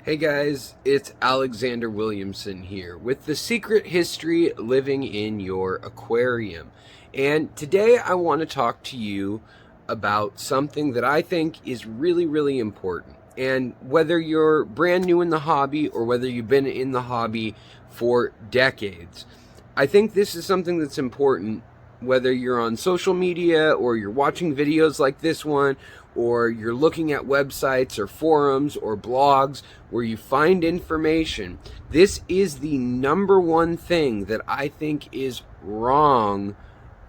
Hey guys, it's Alexander Williamson here with The Secret History Living in Your Aquarium. And today I want to talk to you about something that I think is really important. And whether you're brand new in the hobby or whether you've been in the hobby for decades, I think this is something that's important whether you're on social media or you're watching videos like this one, or you're looking at websites or forums or blogs where you find information. This is the number one thing that I think is wrong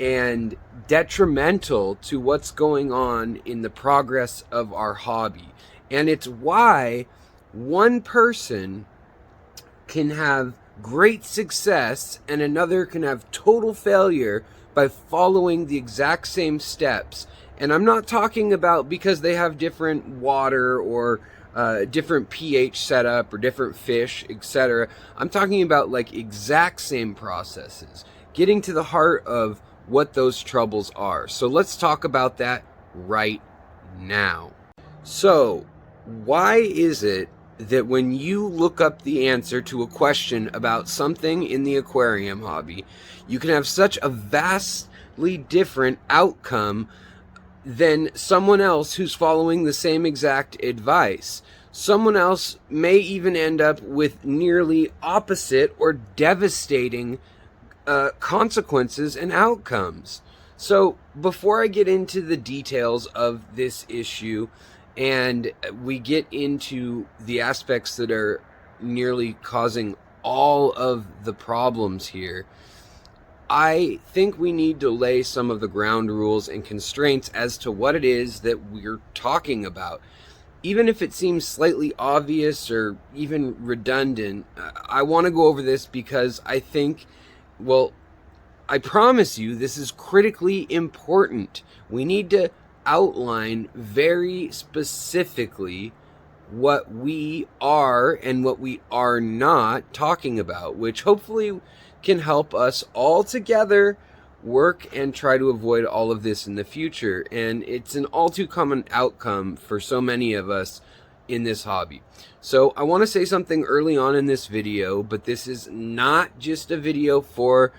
and detrimental to what's going on in the progress of our hobby. And it's why one person can have great success and another can have total failure by following the exact same steps. And I'm not talking about because they have different water or different pH setup or different fish, etc. I'm talking about like exact same processes, getting to the heart of what those troubles are. So let's talk about that right now. So why is it that when you look up the answer to a question about something in the aquarium hobby, you can have such a vastly different outcome than someone else who's following the same exact advice? Someone else may even end up with nearly opposite or devastating consequences and outcomes. So before I get into the details of this issue and we get into the aspects that are nearly causing all of the problems here, I think we need to lay some of the ground rules and constraints as to what it is that we're talking about. Even if it seems slightly obvious or even redundant, I want to go over this because I think, well, I promise you this is critically important. We need to outline very specifically what we are and what we are not talking about, which hopefully can help us all together work and try to avoid all of this in the future. And it's an all too common outcome for so many of us in this hobby. So I want to say something early on in this video, but this is not just a video for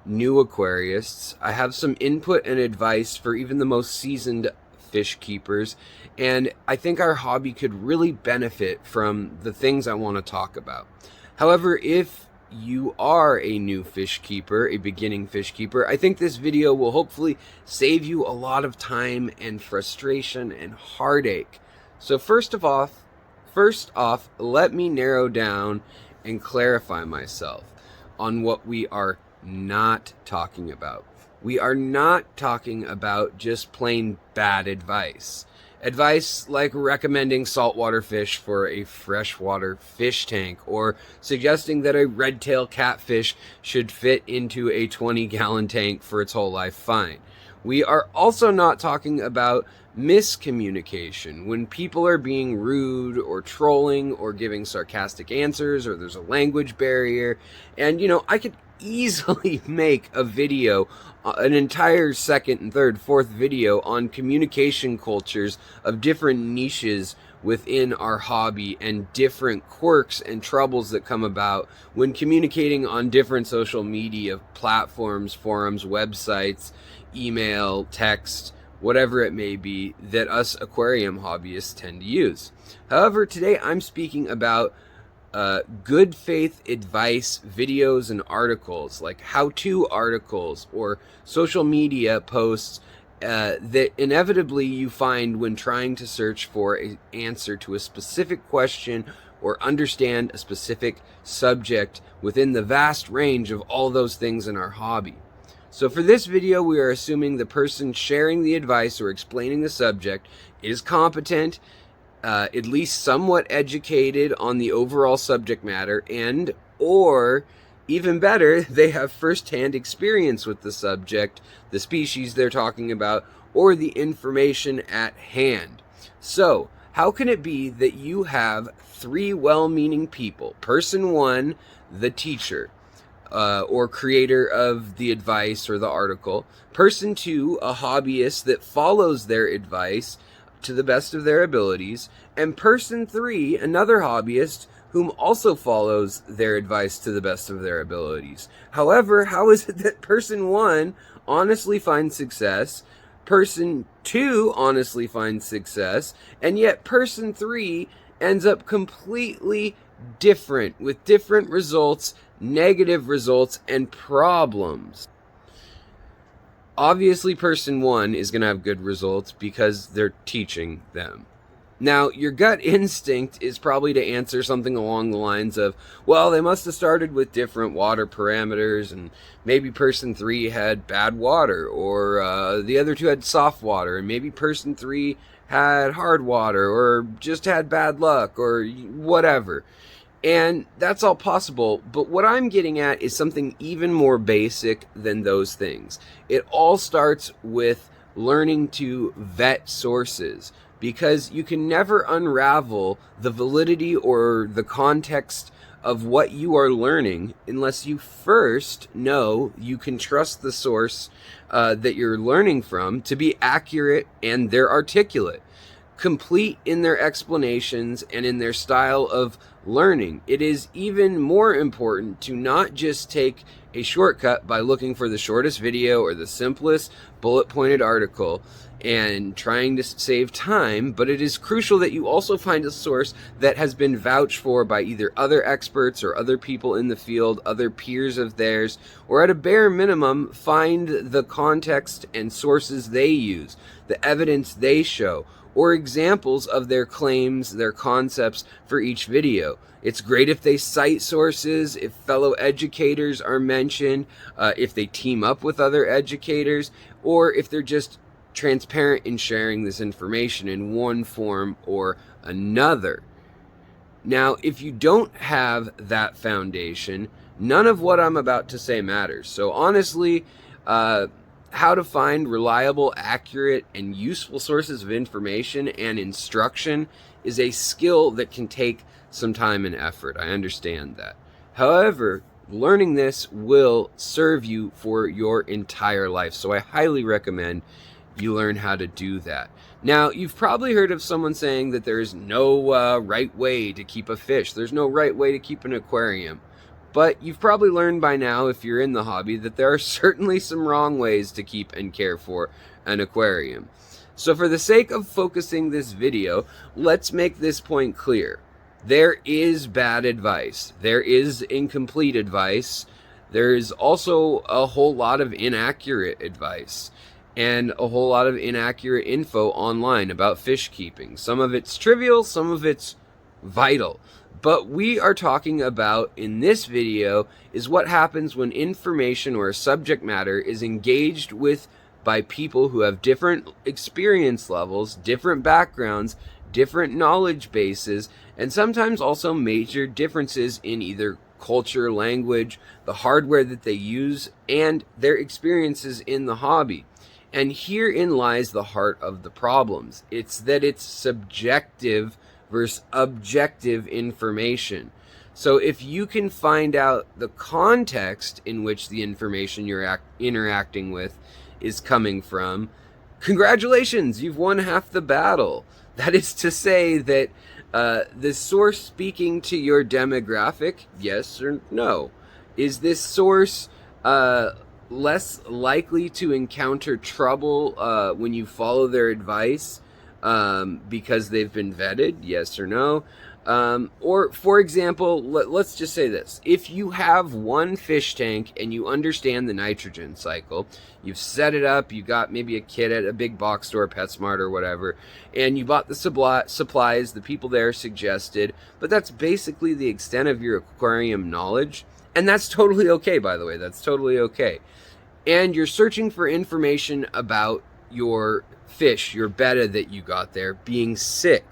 new aquarists. I have some input and advice for even the most seasoned fish keepers, and I think our hobby could really benefit from the things I want to talk about. However, if you are a new fish keeper, a beginning fish keeper, I think this video will hopefully save you a lot of time and frustration and heartache. So first off, let me narrow down and clarify myself on what we are not talking about. We are not talking about just plain bad advice. Advice like recommending saltwater fish for a freshwater fish tank, or suggesting that a red-tail catfish should fit into a 20-gallon tank for its whole life fine. We are also not talking about miscommunication, when people are being rude or trolling or giving sarcastic answers, or there's a language barrier. And I could easily make a video, an entire second and third, fourth video on communication cultures of different niches within our hobby and different quirks and troubles that come about when communicating on different social media platforms, forums, websites, email, text, whatever it may be that us aquarium hobbyists tend to use. However, today I'm speaking about good faith advice videos and articles, like how-to articles or social media posts that inevitably you find when trying to search for an answer to a specific question or understand a specific subject within the vast range of all those things in our hobby. So for this video, we are assuming the person sharing the advice or explaining the subject is competent, at least somewhat educated on the overall subject matter, and or even better, they have first-hand experience with the subject, the species they're talking about, or the information at hand. So how can it be that you have three well-meaning people? Person one, the teacher or creator of the advice or the article. Person two, a hobbyist that follows their advice to the best of their abilities, and person 3, another hobbyist, whom also follows their advice to the best of their abilities. However, how is it that person 1 honestly finds success, person 2 honestly finds success, and yet person 3 ends up completely different, with different results, negative results, and problems? Obviously, person 1 is going to have good results because they're teaching them. Now, your gut instinct is probably to answer something along the lines of, well, they must have started with different water parameters, and maybe person 3 had bad water, or the other 2 had soft water, and maybe person 3 had hard water, or just had bad luck, or whatever. And that's all possible, but what I'm getting at is something even more basic than those things. It all starts with learning to vet sources, because you can never unravel the validity or the context of what you are learning unless you first know you can trust the source that you're learning from to be accurate, and they're articulate, complete in their explanations and in their style of learning. It is even more important to not just take a shortcut by looking for the shortest video or the simplest bullet-pointed article and trying to save time, but it is crucial that you also find a source that has been vouched for by either other experts or other people in the field, other peers of theirs, or at a bare minimum, find the context and sources they use, the evidence they show, or examples of their claims, their concepts for each video. It's great if they cite sources, if fellow educators are mentioned, if they team up with other educators, or if they're just transparent in sharing this information in one form or another. Now, if you don't have that foundation, none of what I'm about to say matters. So honestly, how to find reliable, accurate, and useful sources of information and instruction is a skill that can take some time and effort. I understand that. However, learning this will serve you for your entire life. So I highly recommend you learn how to do that. Now, you've probably heard of someone saying that there's no right way to keep a fish. There's no right way to keep an aquarium. But you've probably learned by now, if you're in the hobby, that there are certainly some wrong ways to keep and care for an aquarium. So for the sake of focusing this video, let's make this point clear. There is bad advice. There is incomplete advice. There's also a whole lot of inaccurate advice and a whole lot of inaccurate info online about fish keeping. Some of it's trivial, some of it's vital. But we are talking about, in this video, is what happens when information or a subject matter is engaged with by people who have different experience levels, different backgrounds, different knowledge bases, and sometimes also major differences in either culture, language, the hardware that they use, and their experiences in the hobby. And herein lies the heart of the problems. It's that it's subjective versus objective information. So if you can find out the context in which the information you're interacting with is coming from, congratulations, you've won half the battle. That is to say that the source speaking to your demographic, yes or no? Is this source less likely to encounter trouble when you follow their advice because they've been vetted, yes or no? Or, for example, let's just say this. If you have one fish tank and you understand the nitrogen cycle, you've set it up, you got maybe a kit at a big box store, PetSmart or whatever, and you bought the supplies the people there suggested, but that's basically the extent of your aquarium knowledge. And that's totally okay, by the way. That's totally okay. And you're searching for information about your fish, your betta that you got there, being sick.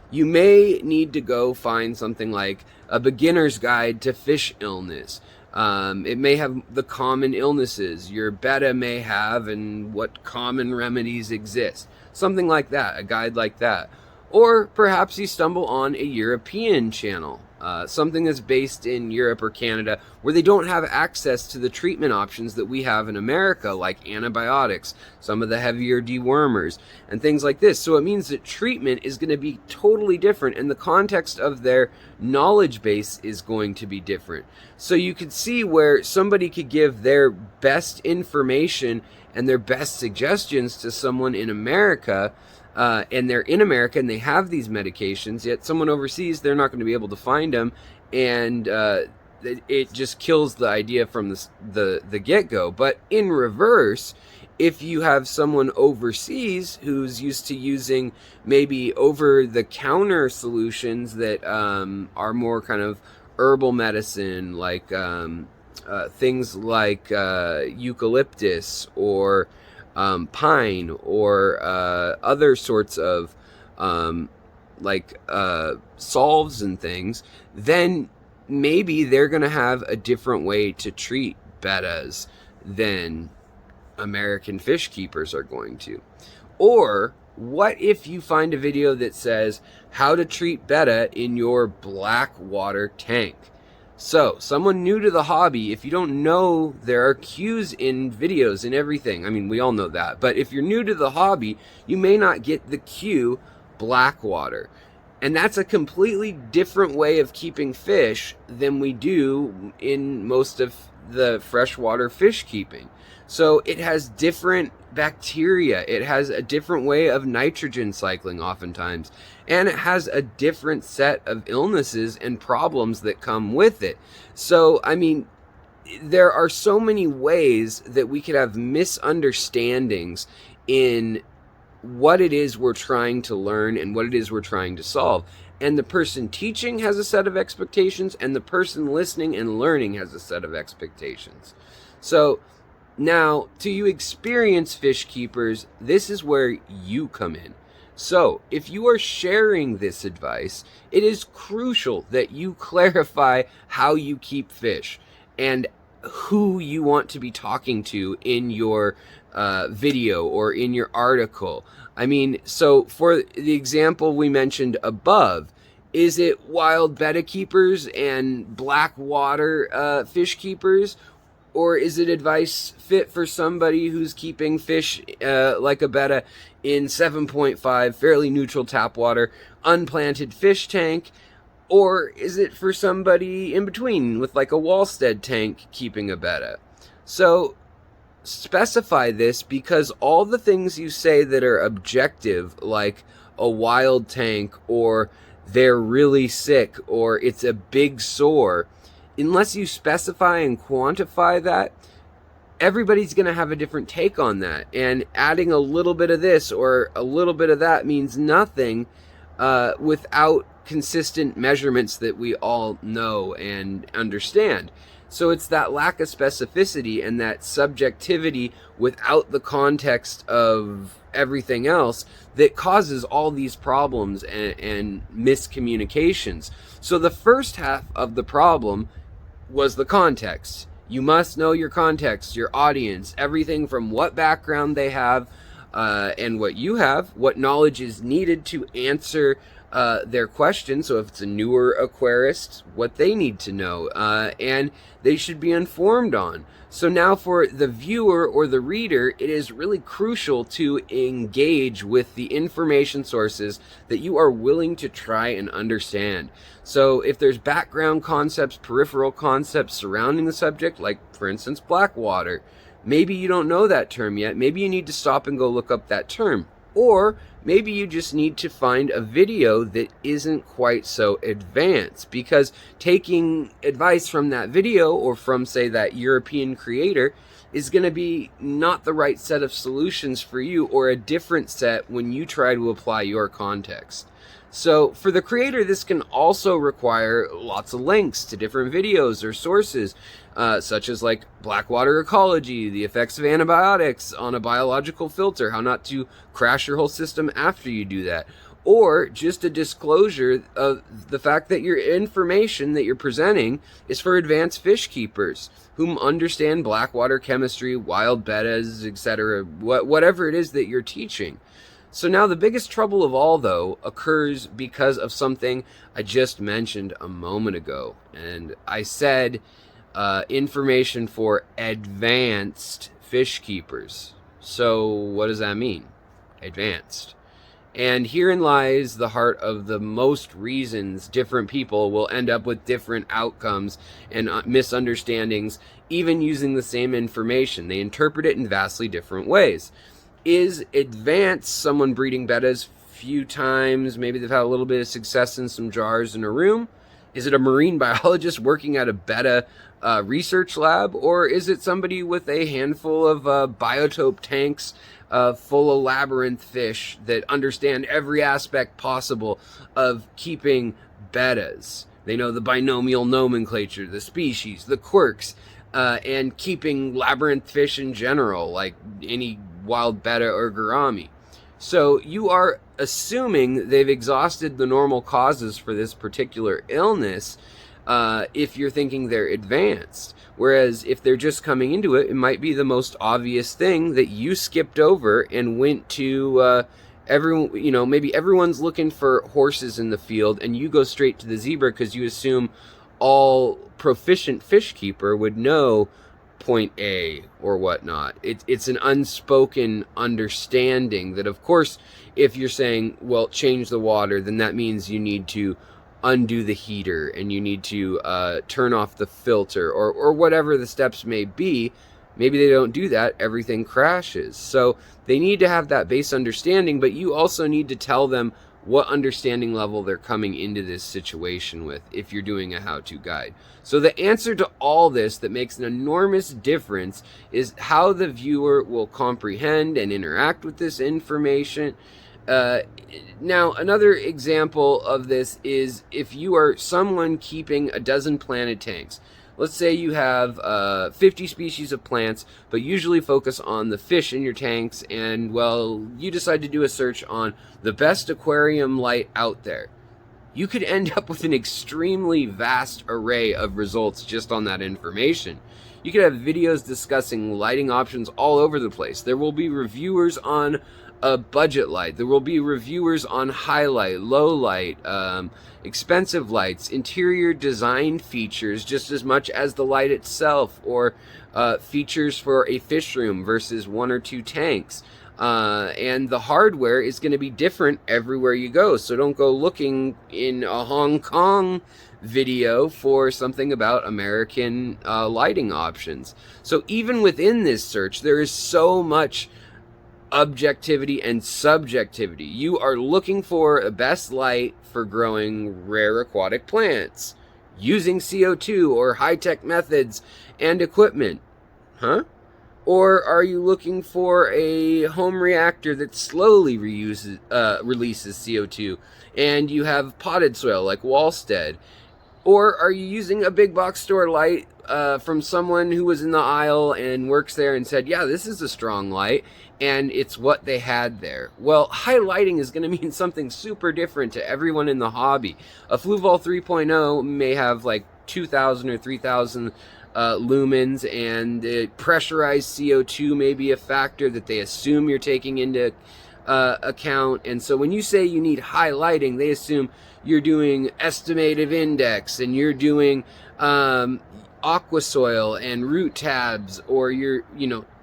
You may need to go find something like a beginner's guide to fish illness. It may have the common illnesses your betta may have and what common remedies exist. Something like that, a guide like that. Or perhaps you stumble on a European channel, something that's based in Europe or Canada, where they don't have access to the treatment options that we have in America, like antibiotics, some of the heavier dewormers, and things like this. So it means that treatment is going to be totally different, and the context of their knowledge base is going to be different. So you could see where somebody could give their best information and their best suggestions to someone in America, and they're in America and they have these medications, yet someone overseas, they're not going to be able to find them, and it just kills the idea from the get-go. But in reverse, if you have someone overseas who's used to using maybe over-the-counter solutions that are more kind of herbal medicine, like things like eucalyptus or pine, or other sorts of salves and things, then maybe they're going to have a different way to treat bettas than American fish keepers are going to. Or what if you find a video that says how to treat betta in your black water tank? So, someone new to the hobby, if you don't know, there are cues in videos and everything. I mean, we all know that. But if you're new to the hobby, you may not get the cue black water. And that's a completely different way of keeping fish than we do in most of the freshwater fish keeping. So it has different bacteria, it has a different way of nitrogen cycling oftentimes, and it has a different set of illnesses and problems that come with it. So, I mean, there are so many ways that we could have misunderstandings in what it is we're trying to learn and what it is we're trying to solve. And the person teaching has a set of expectations, and the person listening and learning has a set of expectations. So now, to you experienced fish keepers, this is where you come in. So, if you are sharing this advice, it is crucial that you clarify how you keep fish and who you want to be talking to in your video or in your article. I mean, so for the example we mentioned above, is it wild betta keepers and black water fish keepers? Or is it advice fit for somebody who's keeping fish like a betta in 7.5 fairly neutral tap water, unplanted fish tank? Or is it for somebody in between with like a Wallstead tank keeping a betta? So specify this, because all the things you say that are objective, like a wild tank, or they're really sick, or it's a big sore, unless you specify and quantify that, everybody's going to have a different take on that. And adding a little bit of this or a little bit of that means nothing without consistent measurements that we all know and understand. So it's that lack of specificity and that subjectivity without the context of everything else that causes all these problems and miscommunications. So the first half of the problem was the context. You must know your context, your audience, everything from what background they have and what you have, what knowledge is needed to answer their question. So if it's a newer aquarist, what they need to know, and they should be informed on. So now for the viewer or the reader, it is really crucial to engage with the information sources that you are willing to try and understand. So if there's background concepts, peripheral concepts surrounding the subject, like for instance, black water, maybe you don't know that term yet. Maybe you need to stop and go look up that term. Or maybe you just need to find a video that isn't quite so advanced, because taking advice from that video or from, say, that European creator is going to be not the right set of solutions for you, or a different set when you try to apply your context. So for the creator, this can also require lots of links to different videos or sources, such as like blackwater ecology, the effects of antibiotics on a biological filter, how not to crash your whole system after you do that, or just a disclosure of the fact that your information that you're presenting is for advanced fish keepers whom understand blackwater chemistry, wild bettas, etc., whatever it is that you're teaching. So now the biggest trouble of all, though, occurs because of something I just mentioned a moment ago. And I said information for advanced fish keepers. So what does that mean? Advanced. And herein lies the heart of the most reasons different people will end up with different outcomes and misunderstandings, even using the same information. They interpret it in vastly different ways. Is advanced someone breeding bettas few times? Maybe they've had a little bit of success in some jars in a room. Is it a marine biologist working at a betta research lab? Or is it somebody with a handful of biotope tanks full of labyrinth fish that understand every aspect possible of keeping bettas? They know the binomial nomenclature, the species, the quirks, and keeping labyrinth fish in general, like any wild betta or gourami. So you are assuming they've exhausted the normal causes for this particular illness if you're thinking they're advanced. Whereas if they're just coming into it, it might be the most obvious thing that you skipped over and went to everyone. You know, maybe everyone's looking for horses in the field and you go straight to the zebra because you assume all proficient fish keeper would know point A or whatnot. It's an unspoken understanding that, of course, if you're saying, well, change the water, then that means you need to undo the heater and you need to turn off the filter or whatever the steps may be. Maybe they don't do that, everything crashes. So they need to have that base understanding, but you also need to tell them what understanding level they're coming into this situation with if you're doing a how-to guide. So the answer to all this that makes an enormous difference is how the viewer will comprehend and interact with this information. Now, another example of this is if you are someone keeping a dozen planted tanks. Let's say you have 50 species of plants, but usually focus on the fish in your tanks, and, well, you decide to do a search on the best aquarium light out there. You could end up with an extremely vast array of results just on that information. You could have videos discussing lighting options all over the place. There will be reviewers on a budget light. There will be reviewers on highlight, low light, expensive lights, interior design features just as much as the light itself, or features for a fish room versus one or two tanks. And the hardware is going to be different everywhere you go. So don't go looking in a Hong Kong video for something about American lighting options. So even within this search, there is so much objectivity and subjectivity. You are looking for the best light for growing rare aquatic plants using CO2 or high-tech methods and equipment. Huh? Or are you looking for a home reactor that slowly releases CO2 and you have potted soil like Wallstead? Or are you using a big box store light from someone who was in the aisle and works there and said, yeah, this is a strong light, and it's what they had there? Well, highlighting is going to mean something super different to everyone in the hobby. A Fluval 3.0 may have like 2,000 or 3,000 lumens, and pressurized CO2 may be a factor that they assume you're taking into account. And so when you say you need highlighting, they assume you're doing estimative index and you're doing aqua soil and root tabs, or you're,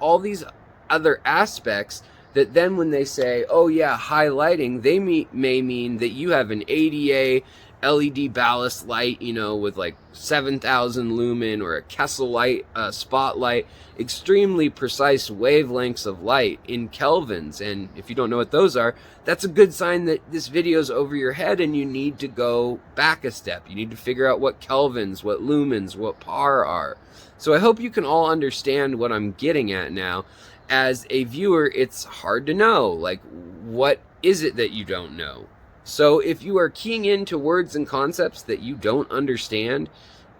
all these other aspects that then when they say, oh yeah, highlighting, they may mean that you have an ADA LED ballast light, with like 7,000 lumen, or a Kessel light spotlight, extremely precise wavelengths of light in kelvins. And if you don't know what those are, that's a good sign that this video's over your head and you need to go back a step. You need to figure out what kelvins, what lumens, what par are. So I hope you can all understand what I'm getting at now. As a viewer, it's hard to know, like, what is it that you don't know? So if you are keying into words and concepts that you don't understand,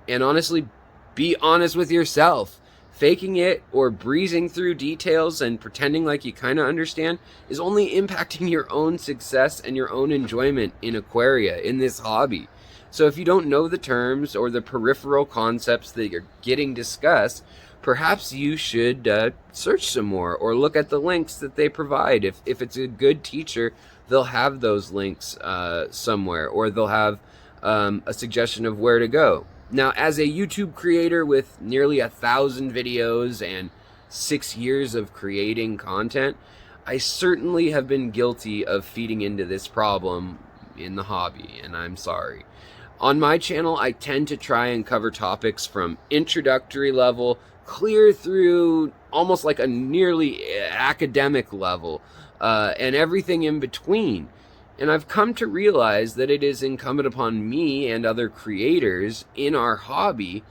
and honestly, be honest with yourself. Faking it or breezing through details and pretending like you kind of understand is only impacting your own success and your own enjoyment in aquaria, in this hobby. So if you don't know the terms or the peripheral concepts that you're getting discussed, perhaps you should search some more or look at the links that they provide. If it's a good teacher, they'll have those links somewhere, or they'll have a suggestion of where to go. Now, as a YouTube creator with nearly 1,000 videos and 6 years of creating content, I certainly have been guilty of feeding into this problem in the hobby, and I'm sorry. On my channel, I tend to try and cover topics from introductory level clear through almost like a nearly academic level, and everything in between. And I've come to realize that it is incumbent upon me and other creators in our hobby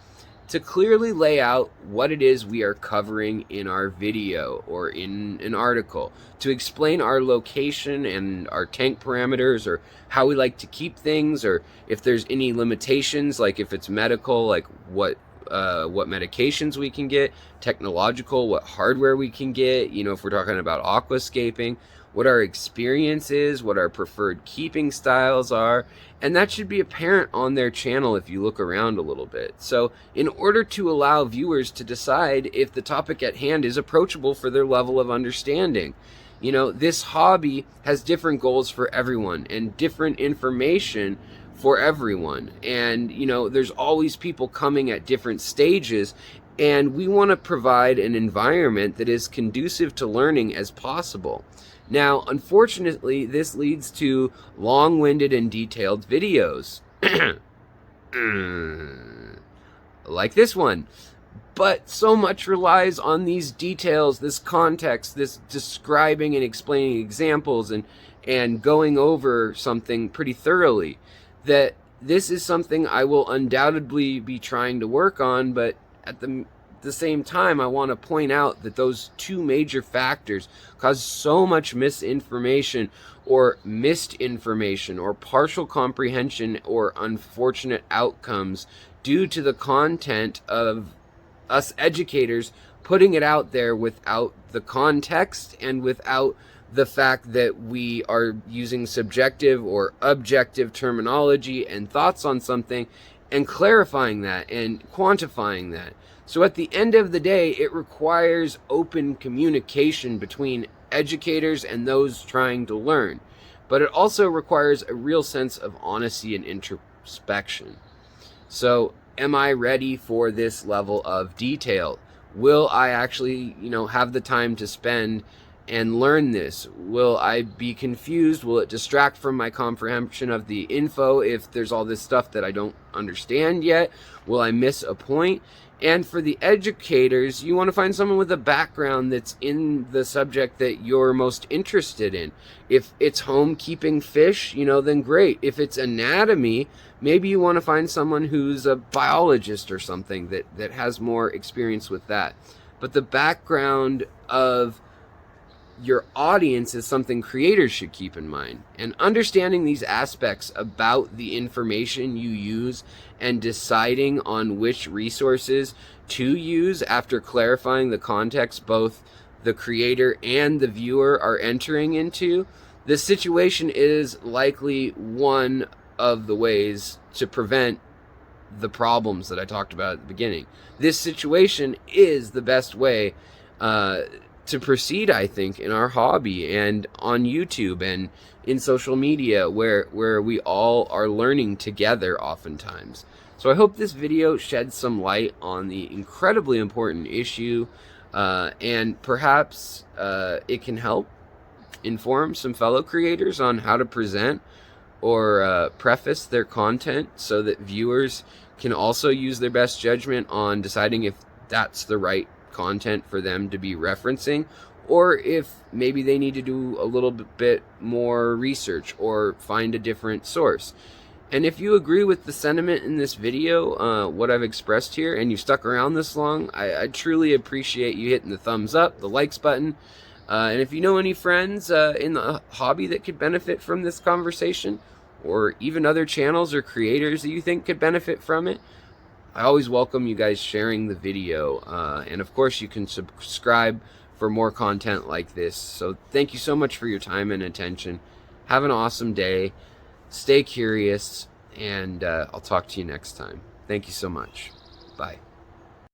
to clearly lay out what it is we are covering in our video or in an article, to explain our location and our tank parameters, or how we like to keep things, or if there's any limitations, like if it's medical, like what medications we can get, technological, what hardware we can get, you know, if we're talking about aquascaping, what our experience is, what our preferred keeping styles are, and that should be apparent on their channel if you look around a little bit. So in order to allow viewers to decide if the topic at hand is approachable for their level of understanding, you know, this hobby has different goals for everyone and different information for everyone. And, you know, there's always people coming at different stages, and we want to provide an environment that is conducive to learning as possible. Now, unfortunately, this leads to long-winded and detailed videos, like this one. But so much relies on these details, this context, this describing and explaining examples and going over something pretty thoroughly, that this is something I will undoubtedly be trying to work on, but at the same time, I want to point out that those two major factors cause so much misinformation or missed information or partial comprehension or unfortunate outcomes due to the content of us educators putting it out there without the context and without the fact that we are using subjective or objective terminology and thoughts on something and clarifying that and quantifying that. So at the end of the day, it requires open communication between educators and those trying to learn. But it also requires a real sense of honesty and introspection. So am I ready for this level of detail? Will I actually, you know, have the time to spend and learn this? Will I be confused? Will it distract from my comprehension of the info if there's all this stuff that I don't understand yet? Will I miss a point? And for the educators, you want to find someone with a background that's in the subject that you're most interested in. If it's home keeping fish, you know, then great. If it's anatomy, maybe you want to find someone who's a biologist or something that has more experience with that. But the background of your audience is something creators should keep in mind. And understanding these aspects about the information you use and deciding on which resources to use after clarifying the context both the creator and the viewer are entering into, this situation is likely one of the ways to prevent the problems that I talked about at the beginning. This situation is the best way to proceed, I think, in our hobby and on YouTube and in social media where we all are learning together oftentimes. So I hope this video sheds some light on the incredibly important issue, and perhaps it can help inform some fellow creators on how to present or preface their content so that viewers can also use their best judgment on deciding if that's the right content for them to be referencing, or if maybe they need to do a little bit more research or find a different source. And if you agree with the sentiment in this video, what I've expressed here, and you stuck around this long, I truly appreciate you hitting the thumbs up, the likes button, and if you know any friends in the hobby that could benefit from this conversation, or even other channels or creators that you think could benefit from it, I always welcome you guys sharing the video, and of course you can subscribe for more content like this. So thank you so much for your time and attention. Have an awesome day, stay curious, and I'll talk to you next time. Thank you so much. Bye.